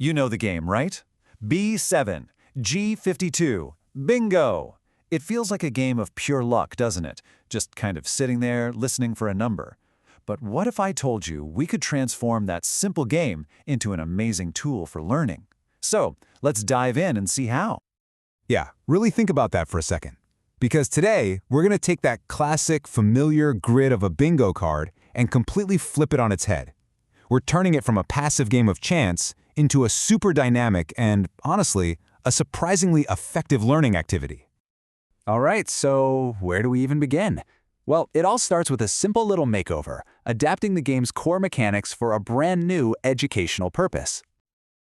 You know the game, right? B7, G52, bingo! It feels like a game of pure luck, doesn't it? Just kind of sitting there, listening for a number. But what if I told you we could transform that simple game into an amazing tool for learning? So, let's dive in and see how. Yeah, really think about that for a second. Because today, we're going to take that classic, familiar grid of a bingo card and completely flip it on its head. We're turning it from a passive game of chance into a super dynamic and, honestly, a surprisingly effective learning activity. All right, so where do we even begin? Well, it all starts with a simple little makeover, adapting the game's core mechanics for a brand new educational purpose.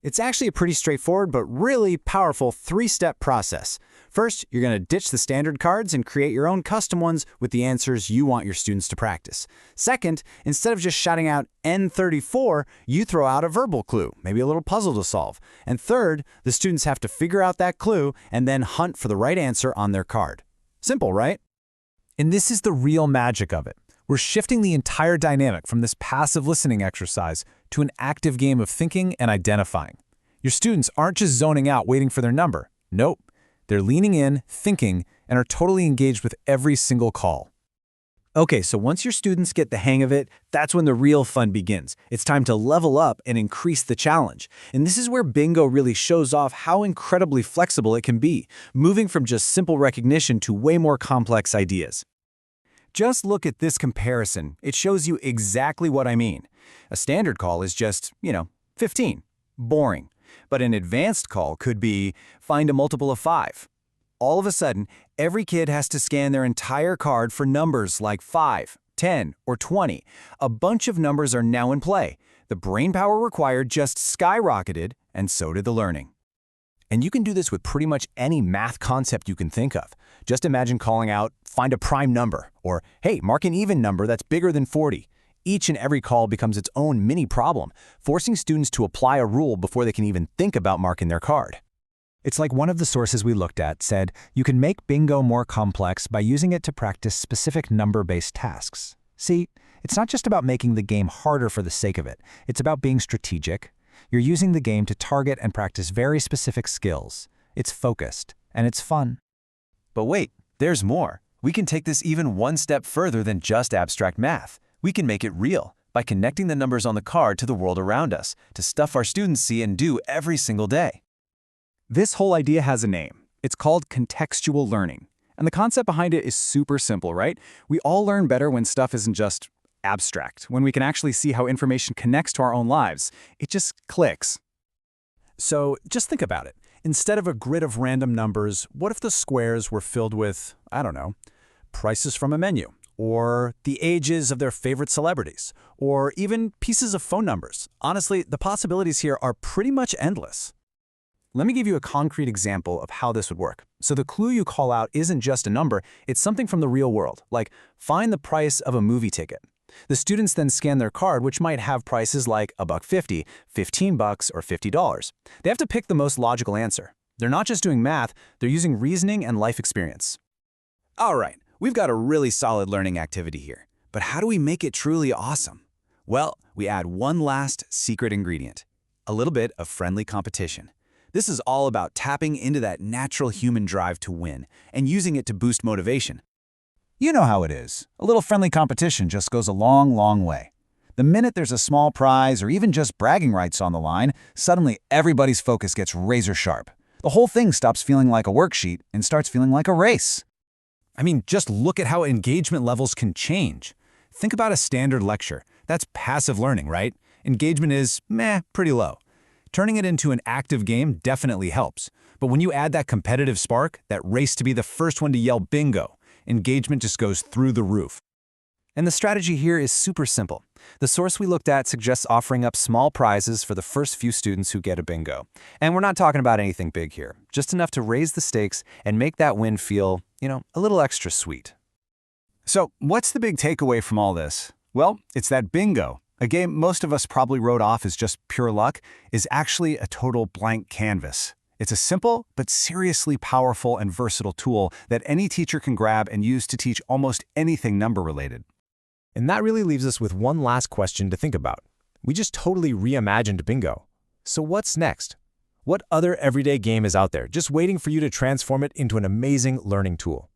It's actually a pretty straightforward but really powerful three-step process. First, you're going to ditch the standard cards and create your own custom ones with the answers you want your students to practice. Second, instead of just shouting out N34, you throw out a verbal clue, maybe a little puzzle to solve. And third, the students have to figure out that clue and then hunt for the right answer on their card. Simple, right? And this is the real magic of it. We're shifting the entire dynamic from this passive listening exercise to an active game of thinking and identifying. Your students aren't just zoning out waiting for their number. Nope. They're leaning in, thinking, and are totally engaged with every single call. Okay, so once your students get the hang of it, that's when the real fun begins. It's time to level up and increase the challenge. And this is where bingo really shows off how incredibly flexible it can be, moving from just simple recognition to way more complex ideas. Just look at this comparison. It shows you exactly what I mean. A standard call is just, 15. Boring. But an advanced call could be, find a multiple of 5. All of a sudden, every kid has to scan their entire card for numbers like 5, 10, or 20. A bunch of numbers are now in play. The brain power required just skyrocketed, and so did the learning. And you can do this with pretty much any math concept you can think of. Just imagine calling out, find a prime number, or, hey, mark an even number that's bigger than 40. Each and every call becomes its own mini problem, forcing students to apply a rule before they can even think about marking their card. It's like one of the sources we looked at said, you can make bingo more complex by using it to practice specific number-based tasks. See, it's not just about making the game harder for the sake of it. It's about being strategic. You're using the game to target and practice very specific skills. It's focused, and it's fun. But wait, there's more. We can take this even one step further than just abstract math. We can make it real by connecting the numbers on the card to the world around us, to stuff our students see and do every single day. This whole idea has a name. It's called contextual learning. And the concept behind it is super simple, right? We all learn better when stuff isn't just abstract, when we can actually see how information connects to our own lives. It just clicks. So just think about it. Instead of a grid of random numbers, what if the squares were filled with, prices from a menu, or the ages of their favorite celebrities, or even pieces of phone numbers? Honestly, the possibilities here are pretty much endless. Let me give you a concrete example of how this would work. So the clue you call out isn't just a number, it's something from the real world, like find the price of a movie ticket. The students then scan their card, which might have prices like $1.50, $15, or $50. They have to pick the most logical answer. They're not just doing math, they're using reasoning and life experience. All right, we've got a really solid learning activity here. But how do we make it truly awesome? Well, we add one last secret ingredient, a little bit of friendly competition. This is all about tapping into that natural human drive to win and using it to boost motivation. You know how it is. A little friendly competition just goes a long, long way. The minute there's a small prize or even just bragging rights on the line, suddenly everybody's focus gets razor sharp. The whole thing stops feeling like a worksheet and starts feeling like a race. I mean, just look at how engagement levels can change. Think about a standard lecture. That's passive learning, right? Engagement is, pretty low. Turning it into an active game definitely helps. But when you add that competitive spark, that race to be the first one to yell bingo, engagement just goes through the roof. And the strategy here is super simple. The source we looked at suggests offering up small prizes for the first few students who get a bingo. And we're not talking about anything big here, just enough to raise the stakes and make that win feel, a little extra sweet. So what's the big takeaway from all this? Well, it's that bingo, a game most of us probably wrote off as just pure luck, is actually a total blank canvas. It's a simple but seriously powerful and versatile tool that any teacher can grab and use to teach almost anything number-related. And that really leaves us with one last question to think about. We just totally reimagined bingo. So what's next? What other everyday game is out there just waiting for you to transform it into an amazing learning tool?